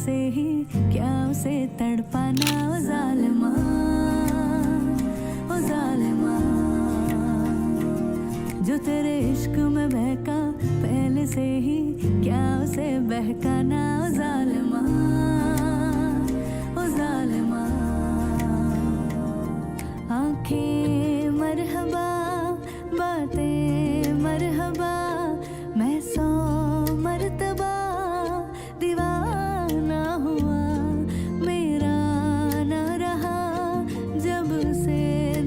से ही क्या उसे तड़पाना, ओ जालिमा, ओ जालिमा। जो तेरे इश्क में बहका पहले से ही क्या उसे बहकाना, ओ जालिमा, ओ जालिमा। आंखें मरहबा, बातें मरहबा, मैं 100 मर्तबा दीवाना हुआ, मेरा ना रहा जब से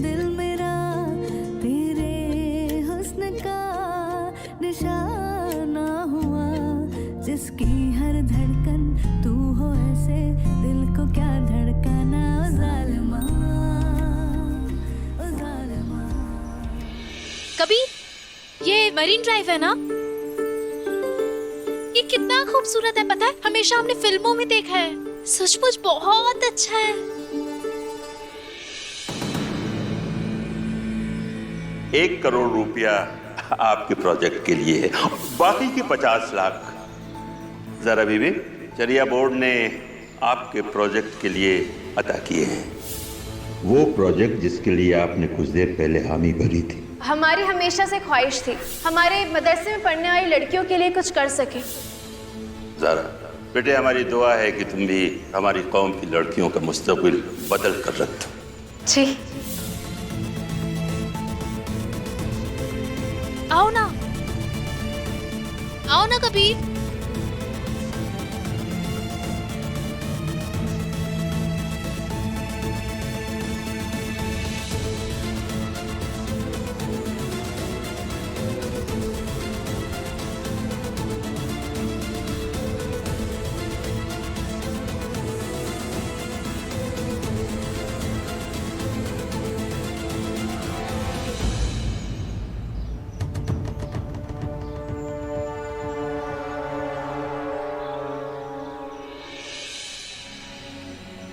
दिल मेरा तेरे हुस्न का निशाना हुआ। जिसकी हर धड़कन तू हो ऐसे, दिल को क्या धड़काना, ओ जालिमा, ओ जालिमा। कबीर, ये मरीन ड्राइव है ना? ये कितना खूबसूरत है पता है? हमेशा हमने फिल्मों में देखा है। सचमुच बहुत अच्छा है। 1 करोड़ रुपया आपके प्रोजेक्ट के लिए है, बाकी के 50 लाख जरा बीबी शरिया बोर्ड ने आपके प्रोजेक्ट के लिए अदा किए हैं। वो प्रोजेक्ट जिसके लिए आपने कुछ देर पहले हामी भरी थी। हमारी हमेशा से ख्वाहिश थी हमारे मदरसे में पढ़ने वाली लड़कियों के लिए कुछ कर सके। जरा बेटे, हमारी दुआ है कि तुम भी हमारी कौम की लड़कियों का मुस्तकबिल बदल कर रख दो। जी। आओ ना, आओ ना कबीर।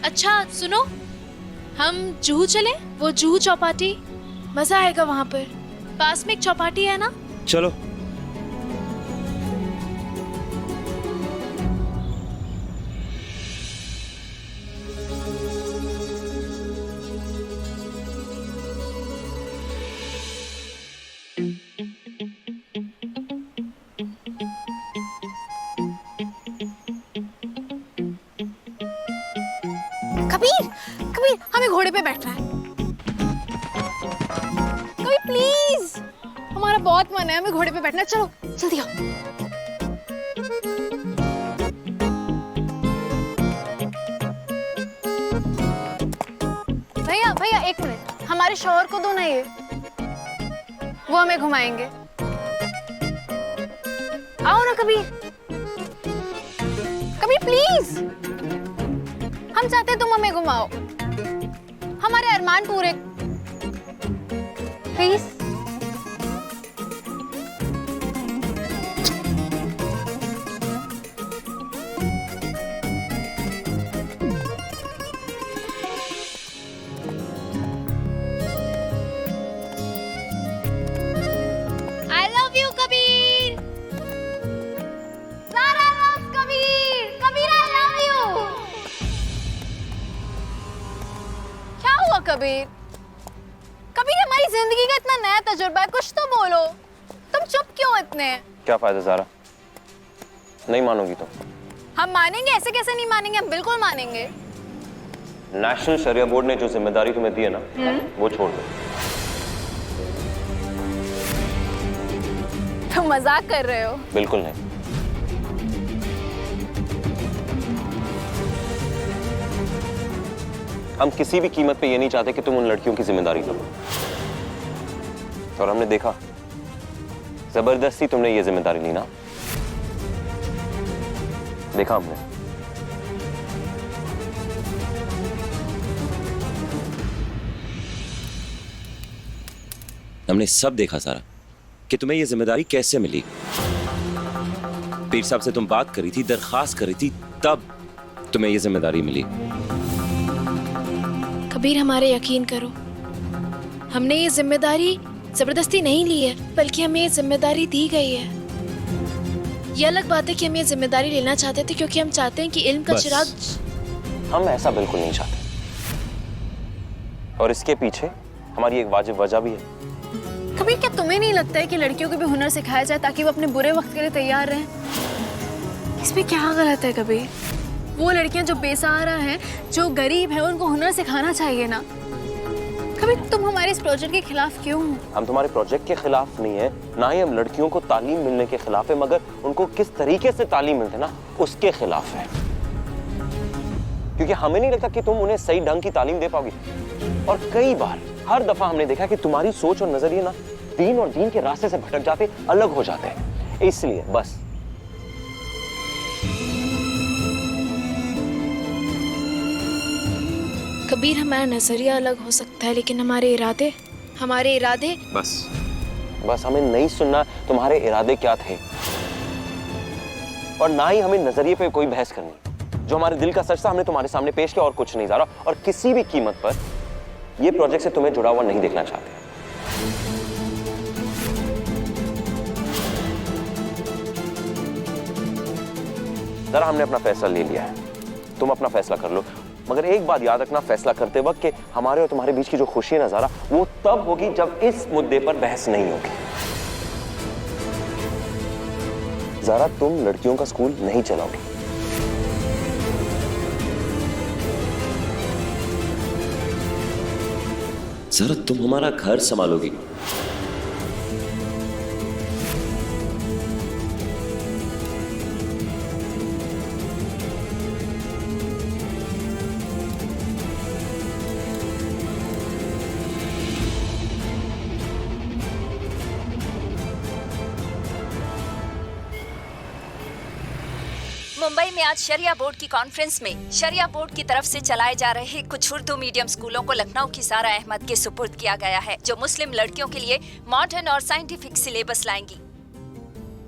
अच्छा सुनो, हम जूहू चले? वो जूहू चौपाटी, मजा आएगा वहां पर। पास में एक चौपाटी है ना? चलो। कबीर, कबीर हमें घोड़े पे बैठना है। कबीर प्लीज, हमारा बहुत मन है, हमें घोड़े पे बैठना है। चलो जल्दी आओ। भैया भैया 1 मिनट, हमारे शौहर को दो ना ये, वो हमें घुमाएंगे। आओ ना कबीर, कबीर प्लीज, हम चाहते हैं तुम हमें घुमाओ, हमारे अरमान पूरे please. I love you Kabir. सारा loves Kabir, Kabir I love you। क्या हुआ कबीर? कबीर हमारी जिंदगी का इतना नया तजुर्बा है, कुछ तो बोलो। तुम चुप क्यों इतने? क्या फायदा सारा, नहीं मानोगी तो? हम मानेंगे, ऐसे कैसे नहीं मानेंगे, हम बिल्कुल मानेंगे। नेशनल शरिया बोर्ड ने जो जिम्मेदारी तुम्हें दी है ना, वो छोड़ दो। तुम मजाक कर रहे हो? बिल्कुल नहीं। हम किसी भी कीमत पे ये नहीं चाहते कि तुम उन लड़कियों की जिम्मेदारी लो, और हमने देखा जबरदस्ती तुमने ये जिम्मेदारी ली ना, देखा हमने। हमने सब देखा सारा कि तुम्हें ये जिम्मेदारी कैसे मिली। पीर साहब से तुम बात करी थी, दरखास्त करी थी, तब तुम्हें ये जिम्मेदारी मिली। कबीर हमारे यकीन करो, हमने ये जिम्मेदारी जबरदस्ती नहीं ली है, बल्कि हमें ये जिम्मेदारी दी गई है। ये अलग बात है कि हम ये जिम्मेदारी लेना चाहते थे क्योंकि हम चाहते हैं कि इल्म का बस। चिराग। हम ऐसा बिल्कुल नहीं चाहते, और इसके पीछे हमारी एक वाजिब वजह भी है। कबीर, क्या तुम्हें नहीं लगता है कि लड़कियों को भी हुनर सिखाया जाए ताकि वो अपने बुरे वक्त के लिए तैयार रहें? इसमें क्या गलत है कबीर? वो लड़कियां जो बेसहारा हैं, जो गरीब हैं, उनको हुनर सिखाना चाहिए ना। कबीर, तुम हमारे इस प्रोजेक्ट के खिलाफ क्यों हो? हम तुम्हारे प्रोजेक्ट के खिलाफ नहीं है, ना ही हम लड़कियों को तालीम मिलने के खिलाफ है, मगर उनको किस तरीके से तालीम मिलते ना उसके खिलाफ है। क्योंकि हमें नहीं लगता कि तुम उन्हें सही ढंग की तालीम दे पाओगी। और कई बार, हर दफा हमने देखा कि तुम्हारी सोच और नजरिए ना दीन और दीन के रास्ते से भटक जाते, अलग हो जाते हैं। इसलिए बस कबीर, हमारा नजरिया अलग हो सकता है लेकिन हमारे इरादे बस हमें नहीं सुनना तुम्हारे इरादे क्या थे, और ना ही हमें नजरिए पे कोई बहस करनी। जो हमारे दिल का सच था हमने तुम्हारे सामने पेश किया, और कुछ नहीं ज़ारा। और किसी भी कीमत पर ये प्रोजेक्ट से तुम्हें जुड़ा हुआ नहीं देखना चाहते। ज़रा हमने अपना फैसला ले लिया है, तुम अपना फैसला कर लो। मगर एक बात याद रखना फैसला करते वक्त कि हमारे और तुम्हारे बीच की जो खुशी है ना ज़ारा, वो तब होगी जब इस मुद्दे पर बहस नहीं होगी। ज़ारा, तुम लड़कियों का स्कूल नहीं चलाओगी। ज़रा तुम हमारा घर संभालोगी। मुंबई में आज शरिया बोर्ड की कॉन्फ्रेंस में शरिया बोर्ड की तरफ से चलाए जा रहे कुछ उर्दू मीडियम स्कूलों को लखनऊ की ज़ारा अहमद के सुपुर्द किया गया है, जो मुस्लिम लड़कियों के लिए मॉडर्न और साइंटिफिक सिलेबस लाएंगी।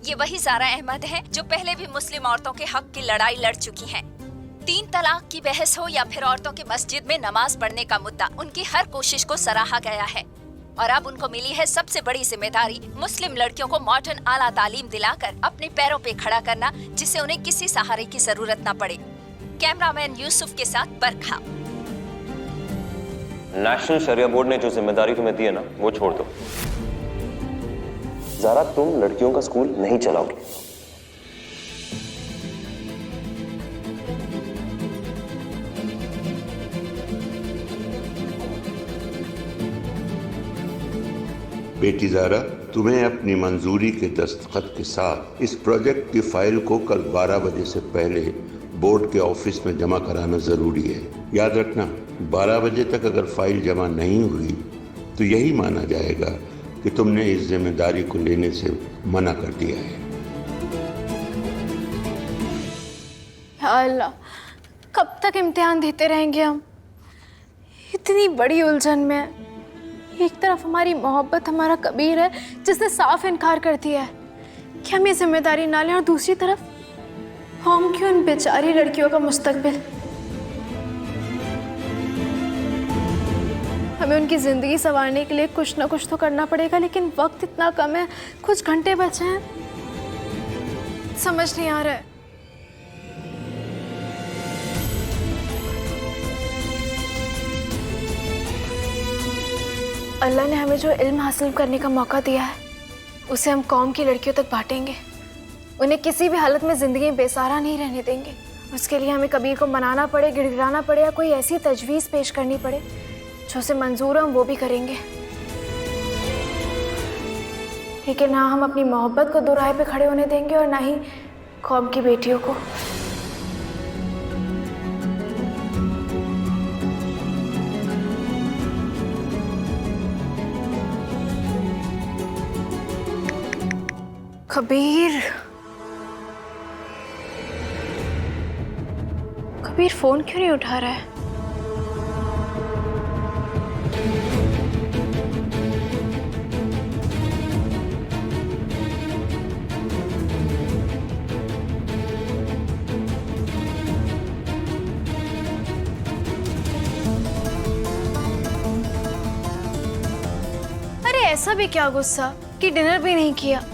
ये वही ज़ारा अहमद हैं जो पहले भी मुस्लिम औरतों के हक की लड़ाई लड़ चुकी हैं। 3 तलाक की बहस हो या फिर औरतों के मस्जिद में नमाज पढ़ने का मुद्दा, उनकी हर कोशिश को सराहा गया है। और अब उनको मिली है सबसे बड़ी जिम्मेदारी, मुस्लिम लड़कियों को मॉडर्न आला तालीम दिलाकर अपने पैरों पे खड़ा करना, जिससे उन्हें किसी सहारे की जरूरत न पड़े। कैमरामैन यूसुफ के साथ बरखा। नेशनल शरिया बोर्ड ने जो जिम्मेदारी तुम्हें दी है ना, वो छोड़ दो। ज़ारा, तुम लड़कियों का स्कूल नहीं चलाओगी। बेटी ज़ारा, तुम्हें अपनी मंजूरी के दस्तखत के साथ इस प्रोजेक्ट की फाइल को कल 12 बजे से पहले बोर्ड के ऑफिस में जमा कराना ज़रूरी है। याद रखना, 12 बजे तक अगर फाइल जमा नहीं हुई तो यही माना जाएगा कि तुमने इस जिम्मेदारी को लेने से मना कर दिया है। या अल्लाह, कब तक इम्तिहान देते रहेंगे हम? इतनी बड़ी उलझन में एक तरफ हमारी मोहब्बत, हमारा कबीर है जिसने साफ इनकार कर दिया है कि हम ये जिम्मेदारी ना लें, और दूसरी तरफ हम क्यों उन बेचारी लड़कियों का मुस्तकबिल। हमें उनकी ज़िंदगी संवारने के लिए कुछ ना कुछ तो करना पड़ेगा, लेकिन वक्त इतना कम है, कुछ घंटे बचे हैं, समझ नहीं आ रहा है। अल्लाह ने हमें जो इल्म हासिल करने का मौका दिया है, उसे हम कौम की लड़कियों तक बांटेंगे। उन्हें किसी भी हालत में ज़िंदगी में बेसहारा नहीं रहने देंगे। उसके लिए हमें कबीर को मनाना पड़े, गिड़गिड़ाना पड़े, या कोई ऐसी तजवीज़ पेश करनी पड़े जो उसे मंजूर हो, हम वो भी करेंगे। लेकिन ना हम अपनी मोहब्बत को दोराहे पे खड़े होने देंगे, और ना ही कौम की बेटियों को। कबीर, कबीर फोन क्यों नहीं उठा रहा है? अरे ऐसा भी क्या गुस्सा कि डिनर भी नहीं किया।